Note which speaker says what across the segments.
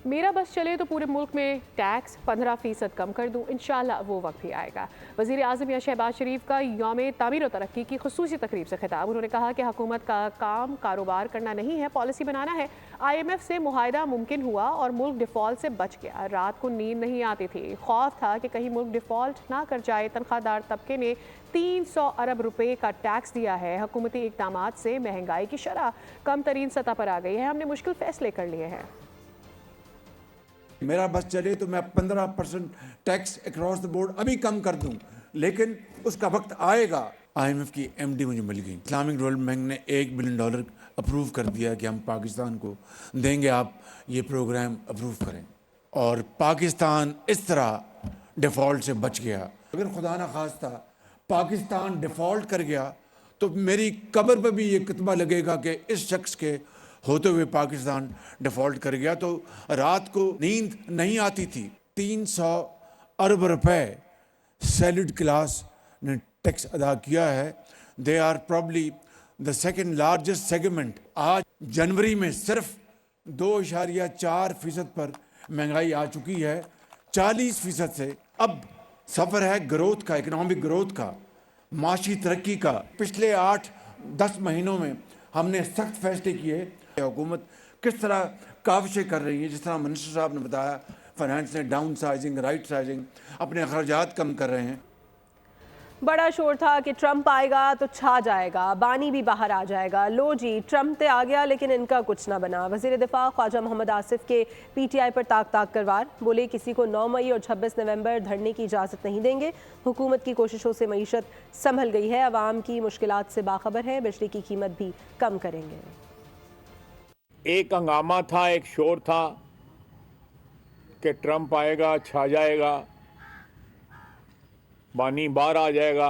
Speaker 1: मेरा बस चले तो पूरे मुल्क में टैक्स 15% कम कर दूँ, इंशाल्लाह वो वक्त भी आएगा। वज़ीर आज़म या शहबाज शरीफ का यौम तामीर व तरक्की की खुसूसी तकरीब से खिताब। उन्होंने कहा कि हुकूमत का काम कारोबार करना नहीं है, पॉलिसी बनाना है। IMF से मुआहदा मुमकिन हुआ और मुल्क डिफ़ॉल्ट से बच गया। रात को नींद नहीं आती थी, खौफ था कि कहीं मुल्क डिफ़ॉल्ट ना कर जाए। तनख्वाहदार तबके ने 300 अरब रुपए का टैक्स दिया है। हुकूमती इक़दामात से महंगाई की शरह कम तरीन सतह पर आ गई है। हमने मुश्किल फ़ैसले कर लिए हैं।
Speaker 2: मेरा बस चले तो मैं 15% टैक्स अक्रॉस द बोर्ड अभी कम कर दूं, लेकिन उसका वक्त आएगा। IMF की MD मुझे मिल गई। इस्लामिक डेवलपमेंट बैंक ने $1 बिलियन अप्रूव कर दिया कि हम पाकिस्तान को देंगे, आप ये प्रोग्राम अप्रूव करें। और पाकिस्तान इस तरह डिफ़ॉल्ट से बच गया। अगर खुदा न खास्ता पाकिस्तान डिफ़ॉल्ट कर गया तो मेरी कब्र पर भी ये कितबा लगेगा कि इस शख्स के होते हुए पाकिस्तान डिफ़ॉल्ट कर गया। तो रात को नींद नहीं आती थी। 300 अरब रुपए सैलरीड क्लास ने टैक्स अदा किया है। They are probably the second largest segment. आज जनवरी में सिर्फ 2.4% पर महंगाई आ चुकी है, 40% से। अब सफ़र है ग्रोथ का, इकनॉमिक ग्रोथ का, माशी तरक्की का। पिछले 8-10 महीनों में हमने सख्त फैसले किए। हुकूमत किस तरह काविशें कर रही है, जिस तरह मिनिस्टर साहब ने बताया, फाइनेंस ने डाउन साइजिंग, राइट साइजिंग, अपने अखराजात कम कर रहे हैं।
Speaker 3: बड़ा शोर था कि ट्रंप आएगा तो छा जाएगा, बानी भी बाहर आ जाएगा। लो जी, ट्रंप ते आ गया लेकिन इनका कुछ ना बना। वज़ीर दिफा ख्वाजा मोहम्मद आसिफ के PTI पर ताक कर वार। बोले किसी को 9 मई और 26 नवंबर धरने की इजाज़त नहीं देंगे। हुकूमत की कोशिशों से मईशत संभल गई है, अवाम की मुश्किलात से बाखबर है, बिजली की कीमत भी कम करेंगे।
Speaker 4: एक हंगामा था, एक शोर था कि ट्रंप आएगा, छा जाएगा, बानी बाहर आ जाएगा,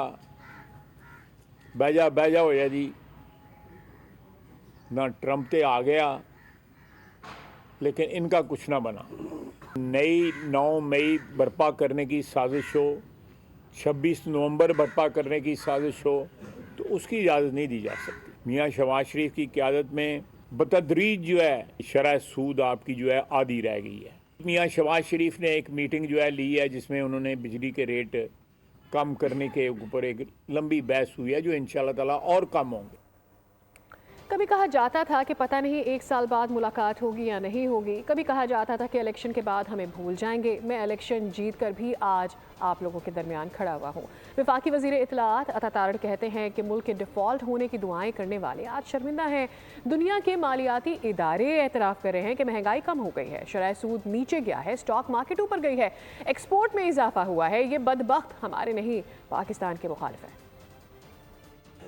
Speaker 4: बह जा होया जी। ना ट्रंप ते आ गया लेकिन इनका कुछ ना बना। नई 9 मई बर्पा करने की साजिश हो, 26 नवंबर बर्पा करने की साजिश हो, तो उसकी इजाज़त नहीं दी जा सकती। मियाँ शहबाज शरीफ की क़यादत में बतदरीज जो है शरह सूद आपकी जो है आधी रह गई है। मियाँ शहबाज शरीफ ने एक मीटिंग जो है ली है जिसमें उन्होंने बिजली के रेट कम करने के ऊपर एक लंबी बहस हुई है, जो इंशाल्लाह ताला और कम होंगे।
Speaker 1: कभी कहा जाता था कि पता नहीं 1 साल बाद मुलाकात होगी या नहीं होगी। कभी कहा जाता था कि इलेक्शन के बाद हमें भूल जाएंगे। मैं इलेक्शन जीत कर भी आज आप लोगों के दरमियान खड़ा हुआ हूँ। वफाकी वज़ीर इत्तलाआत अता तारड़ कहते हैं कि मुल्क के डिफ़ॉल्ट होने की दुआएं करने वाले आज शर्मिंदा हैं। दुनिया के मालियाती इदारे एतराफ़ कर रहे हैं कि महंगाई कम हो गई है, शरह सूद नीचे गया है, स्टॉक मार्केट ऊपर गई है, एक्सपोर्ट में इजाफा हुआ है। ये बदबख्त हमारे नहीं, पाकिस्तान के मुखालिफ है।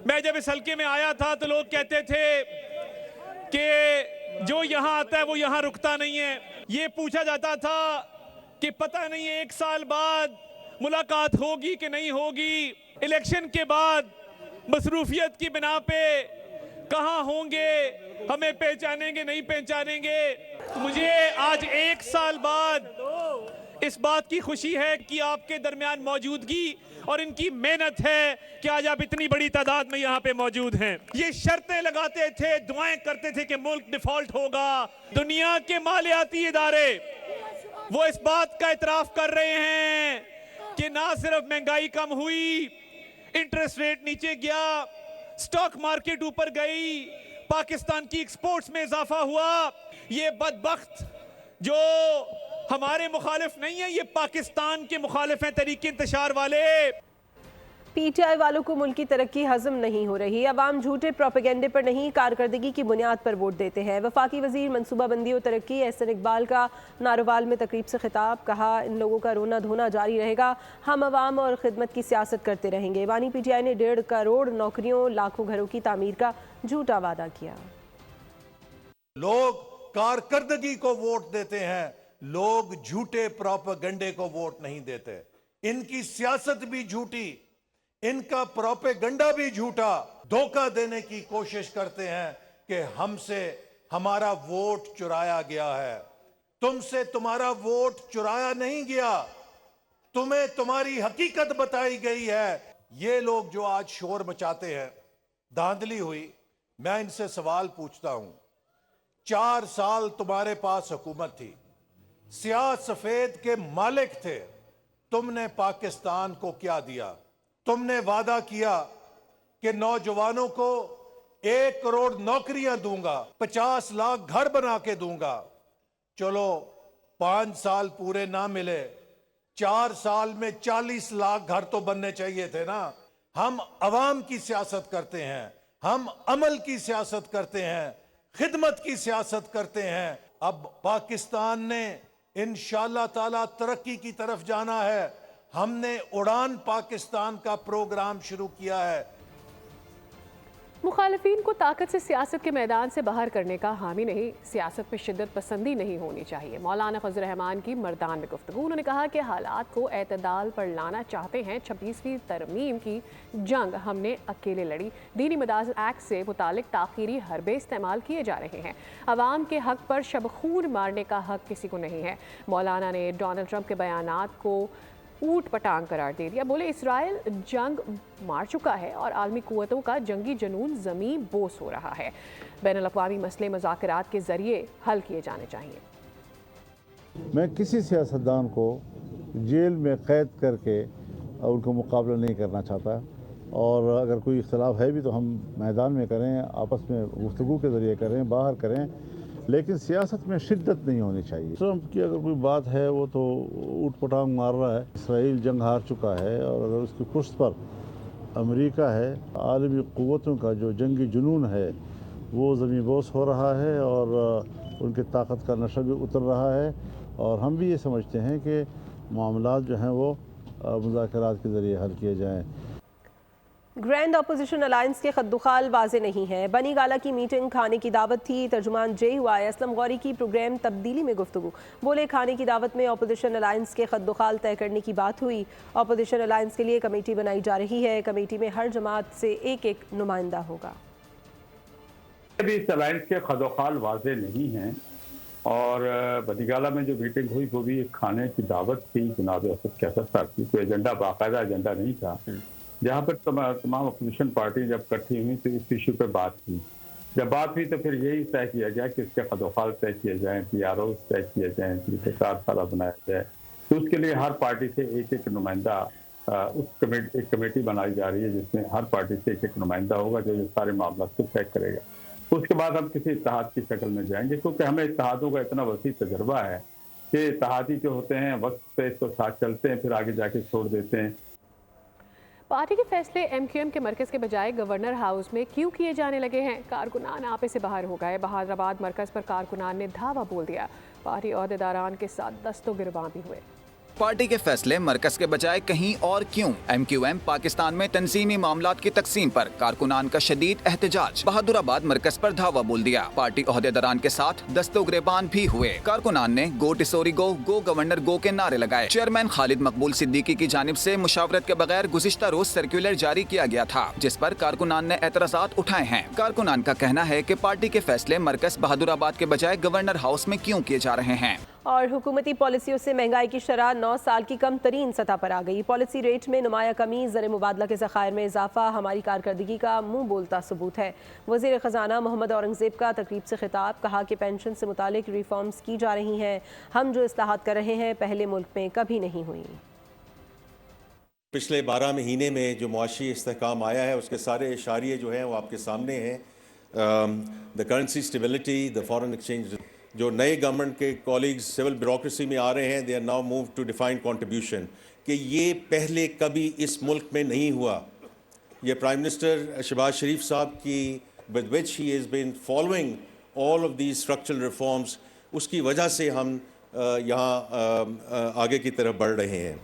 Speaker 5: मैं जब इस हल्के में आया था तो लोग कहते थे कि जो यहाँ आता है वो यहाँ रुकता नहीं है। ये पूछा जाता था कि पता नहीं 1 साल बाद मुलाकात होगी कि नहीं होगी, इलेक्शन के बाद मसरूफियत की बिना पे कहाँ होंगे, हमें पहचानेंगे नहीं पहचानेंगे। तो मुझे आज 1 साल बाद इस बात की खुशी है कि आपके दरमियान मौजूदगी और इनकी मेहनत है कि आज आप इतनी बड़ी तादाद में यहाँ पे मौजूद हैं। ये शर्तें लगाते थे, दुआएं करते थे कि मुल्क डिफॉल्ट होगा। दुनिया के मालियाती इदारे वो इस बात का इतराफ कर रहे हैं कि ना सिर्फ महंगाई कम हुई, इंटरेस्ट रेट नीचे गया, स्टॉक मार्केट ऊपर गई, पाकिस्तान की एक्सपोर्ट्स में इजाफा हुआ। ये बदबख्त जो हमारे मुखालिफ नहीं है, ये पाकिस्तान के मुखालिफ हैं, तरीके इंतशार वाले।
Speaker 3: PTI वालों को मुल्क की तरक्की हजम नहीं हो रही। अवाम झूठे प्रोपेगेंडे पर नहीं, कारकर्दगी की बुनियाद पर वोट देते हैं। वफाकी वजीर मनसूबाबंदी और तरक्की एहसन इकबाल का नारोवाल में तकरीब से खिताब। कहा, इन लोगों का रोना धोना जारी रहेगा, हम अवाम और खिदमत की सियासत करते रहेंगे। बानी PTI ने 1.5 करोड़ नौकरियों, लाखों घरों की तामीर का झूठा वादा किया।
Speaker 6: लोग कारकर्दगी को वोट देते हैं, लोग झूठे प्रोपेगेंडे को वोट नहीं देते। इनकी सियासत भी झूठी, इनका प्रोपेगेंडा भी झूठा। धोखा देने की कोशिश करते हैं कि हमसे हमारा वोट चुराया गया है। तुमसे तुम्हारा वोट चुराया नहीं गया, तुम्हें तुम्हारी हकीकत बताई गई है। ये लोग जो आज शोर मचाते हैं, धांधली हुई, मैं इनसे सवाल पूछता हूं, 4 साल तुम्हारे पास हुकूमत थी, स्याह सफेद के मालिक थे, तुमने पाकिस्तान को क्या दिया? तुमने वादा किया कि नौजवानों को 1 करोड़ नौकरियां दूंगा, 50 लाख घर बना के दूंगा। चलो 5 साल पूरे ना मिले, 4 साल में 40 लाख घर तो बनने चाहिए थे ना। हम अवाम की सियासत करते हैं, हम अमल की सियासत करते हैं, खिदमत की सियासत करते हैं। अब पाकिस्तान ने इंशाअल्लाह ताला तरक्की की तरफ जाना है। हमने उड़ान पाकिस्तान का प्रोग्राम शुरू किया है।
Speaker 1: मुखालिफिन को ताकत से सियासत के मैदान से बाहर करने का हामी नहीं, सियासत में शिद्दत पसंदी नहीं होनी चाहिए। मौलाना फजल रहमान की मर्दान में गुफ्तगू। उन्होंने कहा कि हालात को एतदाल पर लाना चाहते हैं। 26वीं तरमीम की जंग हमने अकेले लड़ी। दीनी मदारस एक्ट से मुतालिक ताखीरी हरबे इस्तेमाल किए जा रहे हैं। अवाम के हक पर शब खून मारने का हक किसी को नहीं है। मौलाना ने डोनाल्ड ट्रंप के बयानात को ऊट पटांग करार दे दिया। बोले इसराइल जंग मार चुका है और आलमी कुव्वतों का जंगी जुनून ज़मीं बोस हो रहा है। बैनुल-अक़वामी मसले मुज़ाकरात के ज़रिए हल किए जाने चाहिए।
Speaker 7: मैं किसी सियासतदान को जेल में कैद करके उनका मुकाबला नहीं करना चाहता, और अगर कोई इख्तलाफ है भी तो हम मैदान में करें, आपस में गुफ्तगू के ज़रिए करें, बाहर करें, लेकिन सियासत में शिद्दत नहीं होनी चाहिए। ट्रंप की अगर कोई बात है वो तो ऊट पटांग मार रहा है। इसराइल जंग हार चुका है और अगर उसकी पुष्ट पर अमेरिका है, आलमी क़ुव्वतों का जो जंगी जुनून है वो ज़मीं बोस हो रहा है और उनकी ताकत का नशा भी उतर रहा है। और हम भी ये समझते हैं कि मामलात जो हैं वो मुज़ाकरात के ज़रिए हल किए जाएँ।
Speaker 3: ग्रैंड अपोजिशन अलायंस के खद्दुखाल वाज़े नहीं है। बनी गाला की मीटिंग खाने की दावत थी। तर्जुमान जे हुआ है असलम गौरी की प्रोग्राम तब्दीली में गुफ्तगू। बोले खाने की दावत में अपोजिशन अलायंस के खद्दुखाल तय करने की बात हुई। अपोजिशन अलायंस के लिए कमेटी बनाई जा रही है। कमेटी में हर जमात से एक नुमाइंदा होगा।
Speaker 8: अभी इस अलायंस के खद्दुखाल वाज़े नहीं हैं और बनीगाला में जो मीटिंग हुई वो भी एक खाने की दावत थी जनाब असद कैसर साहब की। कोई एजेंडा, बाकायदा एजेंडा नहीं था। जहाँ पर तमाम अपोजिशन पार्टी जब इकट्ठी हुई तो इस इशू पर बात की। जब बात हुई तो फिर यही तय किया गया कि इसके खद्दुखाल तय किए जाएँ, PROs तय किए जाएँ, तरीक़ेकार सारा बनाया जाए। तो उसके लिए हर पार्टी से एक नुमाइंदा, एक कमेटी बनाई जा रही है जिसमें हर पार्टी से एक नुमाइंदा होगा जो ये सारे मामला को तय करेगा। उसके बाद हम किसी इत्तेहाद की शक्ल में जाएंगे, क्योंकि हमें इत्तेहादों का इतना वसी तजर्बा है कि इत्तेहादी जो होते हैं वक्त पे तो साथ चलते हैं, फिर आगे जाके छोड़ देते हैं।
Speaker 1: पार्टी के फैसले MQM के मरकज़ के बजाय गवर्नर हाउस में क्यों किए जाने लगे हैं? कारकुनान आपे से बाहर हो गए। बहादुराबाद मरकज़ पर कारकुनान ने धावा बोल दिया। पार्टी अहदेदारान के साथ दस्तो गिरबां भी हुए।
Speaker 9: पार्टी के फैसले मरकज के बजाय कहीं और क्यों? MQM पाकिस्तान में तंजीमी मामलात की तकसीम पर कारकुनान का शदीद एहतजाज। बहादुराबाद मरकज पर धावा बोल दिया। पार्टी ओहदेदारान के साथ दस्तोगिरबान भी हुए। कारकुनान ने गो टिसोरी गो, गो गवर्नर गो के नारे लगाए। चेयरमैन खालिद मकबूल सिद्दीकी की जानिब से मुशावरत के बगैर गुज़िश्ता रोज सर्कुलर जारी किया गया था, जिस पर कारकुनान ने एतराज़ात उठाए हैं। कारकुनान का कहना है कि पार्टी के फैसले मरकज बहादुराबाद के बजाय गवर्नर हाउस में क्यों किए जा रहे हैं।
Speaker 3: और हुकूमती पॉलिसियों से महंगाई की शरह 9 साल की कम तरीन सतह पर आ गई। पॉलिसी रेट में नुमाया कमी, ज़र मुबादला के ज़खायर में इजाफा हमारी कारकर्दगी का मुंह बोलता सबूत है। वज़ीर ख़जाना मोहम्मद औरंगज़ेब का तकरीब से खिताब। कहा कि पेंशन से मुतालिक रिफॉर्म्स की जा रही हैं। हम जो इस्लाहात कर रहे हैं पहले मुल्क में कभी नहीं हुई।
Speaker 10: पिछले 12 महीने में जो मुआशी इस्तेहकाम आया है उसके सारे इशारे जो हैं वो आपके सामने हैं। The currency stability, the foreign exchange. जो नए गवर्नमेंट के कॉलीग्स सिविल ब्यूरोक्रेसी में आ रहे हैं, they are now move to define contribution, कि ये पहले कभी इस मुल्क में नहीं हुआ। ये प्राइम मिनिस्टर शहबाज शरीफ साहब की with which he is been following all of these structural reforms, उसकी वजह से हम यहाँ आगे की तरफ बढ़ रहे हैं।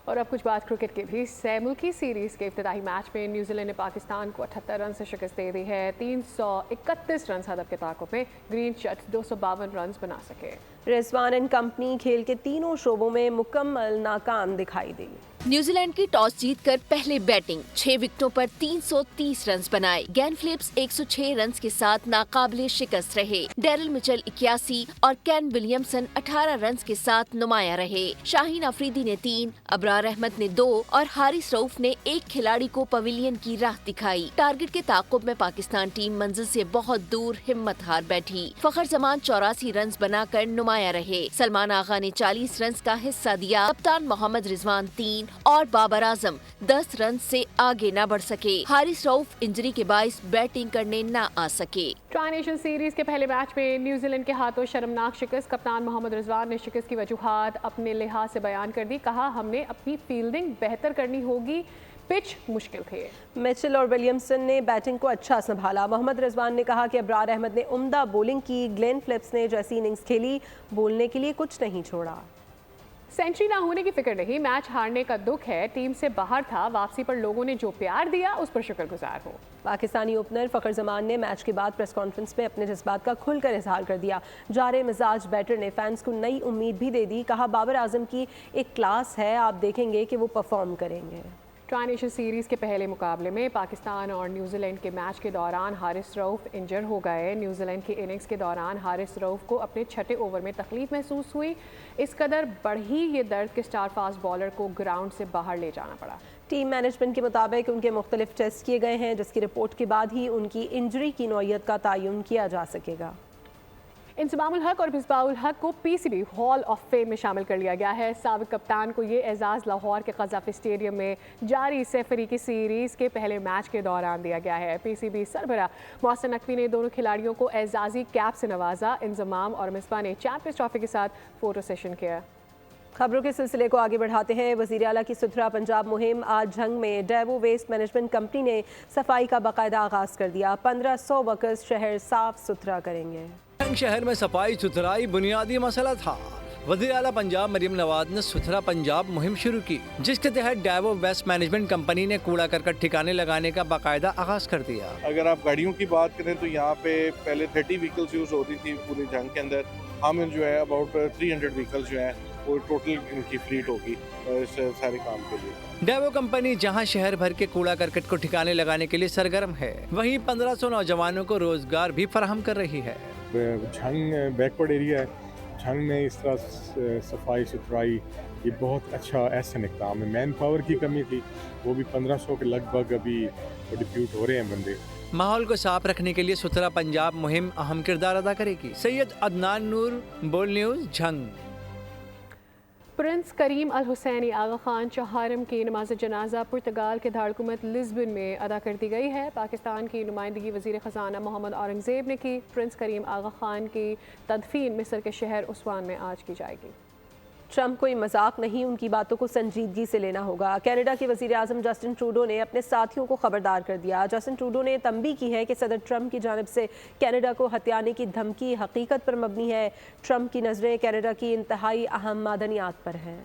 Speaker 1: और अब कुछ बात क्रिकेट की भी। मुल्की सीरीज़ के इब्तिदाई मैच में न्यूजीलैंड ने पाकिस्तान को 78 रन से शिकस्त दे दी है। 331 रन हदफ के ताक़ुब में ग्रीन शर्ट्स 252 रन बना सके।
Speaker 3: रिजवान एंड कंपनी खेल के तीनों शोबों में मुकम्मल नाकाम दिखाई दी।
Speaker 11: نیوزی لینڈ کی ٹاس جیت کر پہلے بیٹنگ، 6 وکٹوں پر 330 رنز بنائے۔ گین فلپس 106 رنز کے ساتھ ناقابل شکست رہے۔ ڈیرل مچل 81 اور کین ولیمسن 18 رنز کے ساتھ نمایاں رہے۔ شاہین افریدی نے 3، ابرار احمد نے 2 اور حارث رؤف نے 1 کھلاڑی کو پویلین کی راہ دکھائی۔ ٹارگٹ کے تعاقب میں پاکستان ٹیم منزل سے بہت دور ہمت ہار بیٹھی۔ فخر زمان 84 رنز بنا کر نمایاں رہے۔ سلمان آغا نے 40 رنز کا حصہ دیا۔ کپتان محمد رضوان 3 اور بابر اعظم 10 رنز سے آگے نہ بڑھ سکے۔ حارث رؤف انجری کے باعث بیٹنگ کرنے نہ آ سکے۔
Speaker 1: ٹرائی نیشن سیریز کے پہلے میچ میں نیوزی لینڈ کے ہاتھوں شرمناک شکست۔ کپتان محمد رضوان نے شکست کی وجوہات اپنے لحاظ سے بیان کر دی۔ کہا ہم نے اپنی فیلڈنگ بہتر کرنی ہوگی، پچ مشکل تھے۔
Speaker 3: میچل اور ولیمسن نے بیٹنگ کو اچھا سنبھالا۔ محمد رضوان نے کہا کہ ابرار احمد نے عمدہ بولنگ کی، گلین فلپس نے جیسی اننگز کھیلی بولنے کے لیے کچھ نہیں چھوڑا۔
Speaker 1: سینچری نہ ہونے کی فکر نہیں، میچ ہارنے کا دکھ ہے، ٹیم سے باہر تھا، واپسی پر لوگوں نے جو پیار دیا اس پر شکر گزار ہو۔
Speaker 3: پاکستانی اوپنر فخر زمان نے میچ کے بعد پریس کانفرنس میں اپنے جذبات کا کھل کر اظہار کر دیا۔ جارے مزاج بیٹر نے فینس کو نئی امید بھی دے دی۔ کہا بابر اعظم کی ایک کلاس ہے، آپ دیکھیں گے کہ وہ پرفارم کریں گے۔
Speaker 1: ٹرائی نیشن سیریز کے پہلے مقابلے میں پاکستان اور نیوزی لینڈ کے میچ کے دوران حارث رؤف انجر ہو گئے۔ نیوزی لینڈ کی اننگز کے دوران حارث رؤف کو اپنے 6 اوور میں تکلیف محسوس ہوئی۔ اس قدر بڑھی یہ درد کہ سٹار فاسٹ بالر کو گراؤنڈ سے باہر لے جانا پڑا۔
Speaker 3: ٹیم مینجمنٹ کے مطابق ان کے مختلف ٹیسٹ کیے گئے ہیں، جس کی رپورٹ کے بعد ہی ان کی انجری کی نوعیت کا تعین کیا جا سکے گا۔
Speaker 1: انضمام الحق اور مصباح الحق کو P C B hall of fame میں شامل کر لیا گیا ہے۔ سابق کپتان کو یہ اعزاز لاہور کے قذافی اسٹیڈیم میں جاری سفریقی سیریز کے پہلے میچ کے دوران دیا گیا ہے۔ پی سی بی سربراہ محسن نقوی نے دونوں کھلاڑیوں کو اعزازی کیپ سے نوازا۔ انضمام اور مصباح نے چیمپئنز ٹرافی کے ساتھ فوٹو سیشن کیا۔
Speaker 3: خبروں کے سلسلے کو آگے بڑھاتے ہیں۔ وزیر اعلیٰ کی ستھرا پنجاب مہم آج جھنگ میں ڈیوو ویسٹ مینجمنٹ کمپنی نے صفائی کا باقاعدہ آغاز کر دیا۔ 1500 ورکرز شہر صاف ستھرا کریں گے۔
Speaker 12: شہر میں صفائی ستھرائی بنیادی مسئلہ تھا۔ وزیر اعلیٰ پنجاب مریم نواز نے ستھرا پنجاب مہم شروع کی، جس کے تحت ڈیوو ویسٹ مینجمنٹ کمپنی نے کوڑا کرکٹ ٹھکانے لگانے کا باقاعدہ آغاز کر دیا۔
Speaker 13: اگر آپ گاڑیوں کی بات کریں تو یہاں پہ پہلے 30 ویکلز یوز ہوتی تھی پورے جنگ کے اندر، ہم جو ہے اباؤٹ 300 ویکلز جو ہیں وہ ٹوٹل ان کی فلیٹ ہوگی اس سارے کام کے لیے۔
Speaker 12: ڈیوو کمپنی جہاں شہر بھر کے کوڑا کرکٹ کو ٹھکانے لگانے کے لیے سرگرم ہے، وہیں 1500 نوجوانوں کو روزگار بھی فراہم کر رہی ہے۔
Speaker 13: جھنگ بیکورڈ ایریا ہے، جھنگ میں اس طرح صفائی ستھرائی یہ بہت اچھا احسن اقدام ہے۔ مین پاور کی کمی تھی، وہ بھی 1500 کے لگ بھگ ابھی ڈپیوٹ ہو رہے ہیں بندے۔
Speaker 12: ماحول کو صاف رکھنے کے لیے ستھرا پنجاب مہم اہم کردار ادا کرے گی۔ سید عدنان نور، بول نیوز، جھنگ۔
Speaker 1: پرنس کریم الحسینی آغا خان چہارم کی نماز جنازہ پرتگال کے دارالحکومت لزبن میں ادا کر دی گئی ہے۔ پاکستان کی نمائندگی وزیر خزانہ محمد اورنگزیب نے کی۔ پرنس کریم آغا خان کی تدفین مصر کے شہر اسوان میں آج کی جائے گی۔
Speaker 3: ٹرمپ کوئی مذاق نہیں، ان کی باتوں کو سنجیدگی سے لینا ہوگا۔ کینیڈا کے وزیر اعظم جسٹن ٹروڈو نے اپنے ساتھیوں کو خبردار کر دیا۔ جسٹن ٹروڈو نے تنبیہ کی ہے کہ صدر ٹرمپ کی جانب سے کینیڈا کو ہتھیانے کی دھمکی حقیقت پر مبنی ہے۔ ٹرمپ کی نظریں کینیڈا کی انتہائی اہم معدنیات پر ہیں۔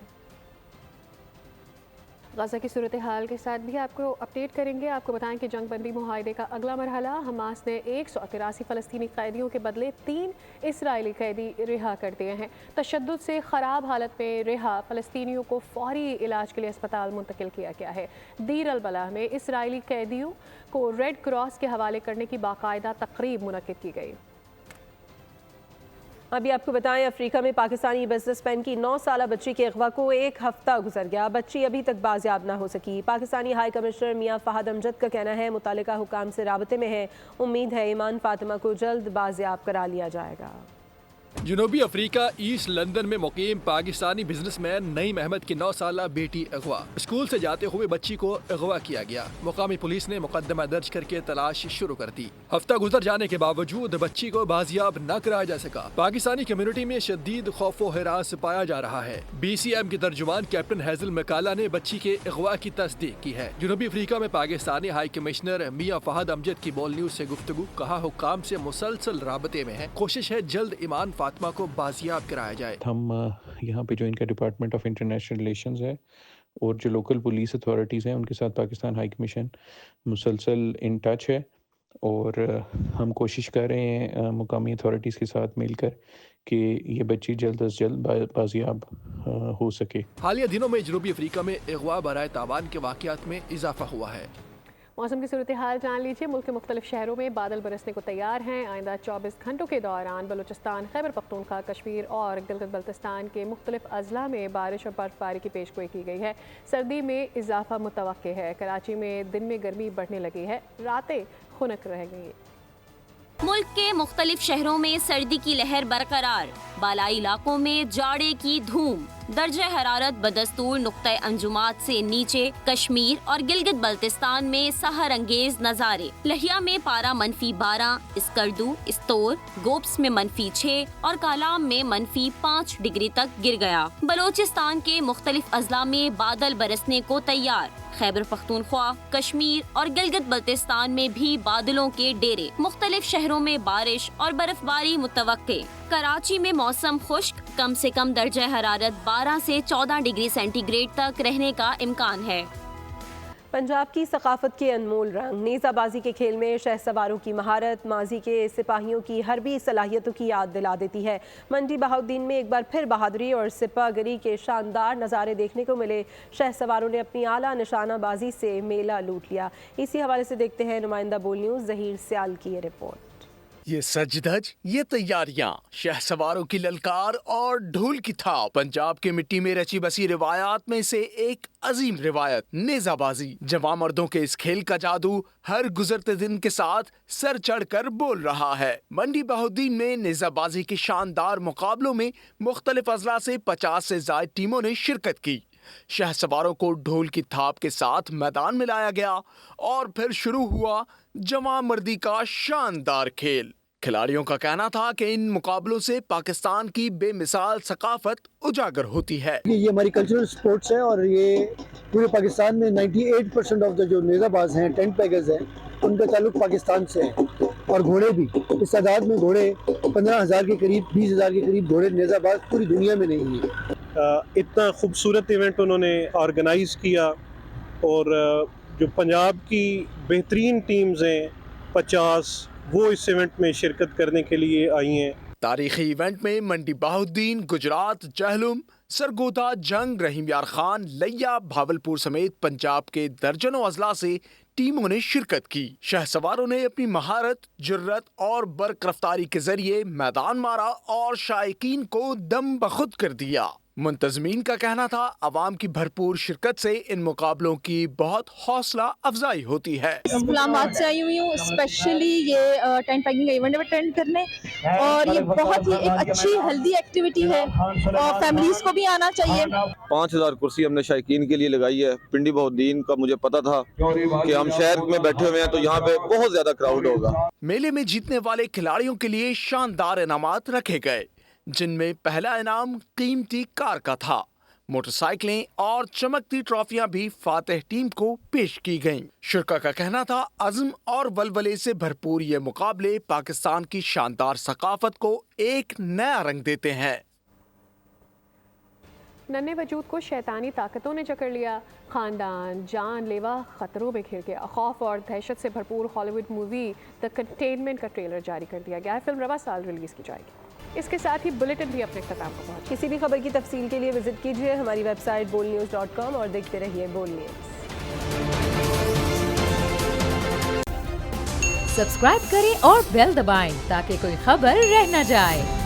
Speaker 1: غزہ کی صورتحال کے ساتھ بھی آپ کو اپڈیٹ کریں گے۔ آپ کو بتائیں کہ جنگ بندی معاہدے کا اگلا مرحلہ، حماس نے 183 فلسطینی قیدیوں کے بدلے 3 اسرائیلی قیدی رہا کر دیے ہیں۔ تشدد سے خراب حالت میں رہا فلسطینیوں کو فوری علاج کے لیے اسپتال منتقل کیا گیا ہے۔ دیر البلح میں اسرائیلی قیدیوں کو ریڈ کراس کے حوالے کرنے کی باقاعدہ تقریب منعقد کی گئی۔
Speaker 3: ابھی آپ کو بتائیں افریقہ میں پاکستانی بزنس مین کی 9 سالہ بچی کے اغوا کو 1 ہفتہ گزر گیا، بچی ابھی تک بازیاب نہ ہو سکی۔ پاکستانی ہائی کمشنر میاں فہد امجد کا کہنا ہے متعلقہ حکام سے رابطے میں ہے، امید ہے ایمان فاطمہ کو جلد بازیاب کرا لیا جائے گا۔
Speaker 14: جنوبی افریقہ ایسٹ لندن میں مقیم پاکستانی بزنس مین نعیم احمد کی 9 سالہ بیٹی اغوا، اسکول سے جاتے ہوئے بچی کو اغوا کیا گیا۔ مقامی پولیس نے مقدمہ درج کر کے تلاش شروع کر دی۔ ہفتہ گزر جانے کے باوجود بچی کو بازیاب نہ کرایا جا سکا۔ پاکستانی کمیونٹی میں شدید خوف و ہراس پایا جا رہا ہے۔ بی سی ایم کی ترجمان کیپٹن ہیزل مکالا نے بچی کے اغوا کی تصدیق کی ہے۔ جنوبی افریقہ میں پاکستانی ہائی کمشنر میاں فہد امجد کی بول نیوز سے گفتگو، کہا حکام سے مسلسل رابطے میں ہے، کوشش ہے جلد ایمان فاطمہ کو بازیاب کرایا جائے۔
Speaker 15: ہم یہاں پہ جو ان کا ڈپارٹمنٹ آف انٹرنیشنل ریلیشنز ہے اور جو لوکل پولیس اتھارٹیز ہیں ان کے ساتھ پاکستان ہائی کمیشن مسلسل ان ٹچ ہے، اور ہم کوشش کر رہے ہیں مقامی اتھارٹیز کے ساتھ مل کر کہ یہ بچی جلد از جلد بازیاب हो सके।
Speaker 14: हालिया दिनों में जनूबी अफ्रीका में अगवा बराए तावान के वाक़यात में इजाफा हुआ है।
Speaker 1: मौसम की सूरत हाल जान लीजिए। मुल्क के मुख्तलिफ शहरों में बादल बरसने को तैयार हैं। आइंदा 24 घंटों के दौरान बलूचिस्तान, खैबर पख्तूनख्वा, कश्मीर और गिलगित बल्तिस्तान के मुख्तलिफ अजला में बारिश और बर्फबारी की पेशगोई की गई है। सर्दी में इजाफा मुतवक्के है। कराची में दिन में गर्मी बढ़ने लगी है, रातें खुनक रह गई।
Speaker 16: मुल्क के मुख्तलिफ शहरों में सर्दी की लहर बरकरार, बालाई इलाकों में जाड़े की धूम, दर्जे हरारत बदस्तूर नुक्ते अंजुमात से नीचे। कश्मीर और गिलगित बल्तिस्तान में सहर अंगेज नज़ारे। लहिया में पारा -12, स्कर्दू, इस्तोर, गोप्स में -6 और कालाम में -5 डिग्री तक गिर गया। बलोचिस्तान के मुख्तलिफ अजला में बादल बरसने को तैयार। खैबर पख्तूनख्वा, कश्मीर और गिलगित बल्तिस्तान में भी बादलों के डेरे। मुख्तलिफ शहरों में बारिश और बर्फबारी मुतवक्के। कराची में मौसम खुश्क, कम से कम दर्जा हरारत 12 से 14 डिग्री सेंटीग्रेड तक रहने का इम्कान है।
Speaker 3: पंजाब की सकाफत के अनमोल रंग, नेज़ाबाजी के खेल में शहसवारों की महारत माजी के सिपाहियों की हरबी सलाहियतों की याद दिला देती है। मंडी बहाउद्दीन में एक बार फिर बहादुरी और सिपाहगरी के शानदार नज़ारे देखने को मिले। शहसवारों ने अपनी आला निशानाबाजी से मेला लूट लिया। इसी हवाले से देखते हैं नुमाइंदा बोल न्यूज़ ज़हीर सियाल की रिपोर्ट।
Speaker 17: ये सजधज, ये तैयारियां, शहसवारों की ललकार और ढोल की थाप, पंजाब के मिट्टी में रची बसी रिवायात में से एक अजीम रिवायत नेज़ाबाजी। जवां मर्दों के इस खेल का जादू हर गुजरते दिन के साथ सर चढ़कर बोल रहा है। मंडी बहाउद्दीन में नेज़ाबाजी के शानदार मुकाबलों में मुख्तलिफ अजला से 50 से ज्यादा टीमों ने शिरकत की। शहसवारों को ढोल की थाप के साथ मैदान में लाया गया और फिर शुरू हुआ जवां मर्दी का शानदार खेल। खिलाड़ियों का कहना था कि इन मुकाबलों से पाकिस्तान की बेमिसाल सकाफत उजागर होती है।
Speaker 18: ये हमारी कल्चरल स्पोर्ट्स है और ये पूरे पाकिस्तान में 98% ऑफ द जो नेज़ाबाज हैं, टेंट पैगर्स हैं, उनका ताल्लुक पाकिस्तान से है। और घोड़े भी, इस तादाद में घोड़े 15,000 के करीब, 20,000 के करीब घोड़े नेज़ाबाज पूरी दुनिया में नहीं है।
Speaker 19: इतना खूबसूरत इवेंट उन्होंने ऑर्गेनाइज किया और जो पंजाब की बेहतरीन टीम्स हैं 50, वो इस इवेंट में शिरकत करने के लिए आई हैं।
Speaker 17: तारीखी इवेंट में मंडी बहाउद्दीन, गुजरात, जहलुम, सरगोदा, जंग, रहीम यार खान, लिया, भावलपुर समेत पंजाब के दर्जनों अजला से टीमों ने शिरकत की। शहसवारों ने अपनी महारत, जुर्रत और बर्क रफ्तारी के जरिए मैदान मारा और शायकीन को दम बखुद कर दिया। मुंतजमीन का कहना था अवाम की भरपूर शिरकत से इन मुकाबलों की बहुत हौसला अफजाई होती है।
Speaker 20: इस्लामाबाद से आई हुई हूँ स्पेशली ये टेंट पैकिंग का इवेंट अटेंड करने, और ये बहुत ही एक अच्छी हेल्दी एक्टिविटी है और फैमिलीज को भी आना चाहिए।
Speaker 21: 5,000 कुर्सी हमने शायकीन के लिए लगाई है। पिंडी बहाउद्दीन का मुझे पता था कि हम शहर में बैठे हुए हैं तो यहाँ पे बहुत ज्यादा क्राउड होगा।
Speaker 17: मेले में जीतने वाले खिलाड़ियों के लिए शानदार इनामात रखे गए, जिनमें पहला इनाम कीमती कार का था। मोटरसाइकिलें और चमकती ट्रॉफियां भी फातिह टीम को पेश की गईं। शुरा का कहना था अज़्म और वलवले से भरपूर ये मुकाबले पाकिस्तान की शानदार सकाफत को एक नया रंग देते हैं।
Speaker 1: नन्हे वजूद को शैतानी ताकतों ने जकड़ लिया। खानदान जानलेवा खतरों में घिर गया। खौफ और दहशत से भरपूर हॉलीवुड मूवी द कंटेनमेंट का ट्रेलर जारी कर दिया गया है। फिल्म रवा साल रिलीज की जाएगी। इसके साथ ही बुलेटिन भी अपने ख़त्म को पहुंचा।
Speaker 3: किसी भी खबर की तफसील के लिए विजिट कीजिए हमारी वेबसाइट bolnews.com और देखते रहिए बोल न्यूज़।
Speaker 22: सब्सक्राइब करें और बेल दबाएं ताकि कोई खबर रह न जाए।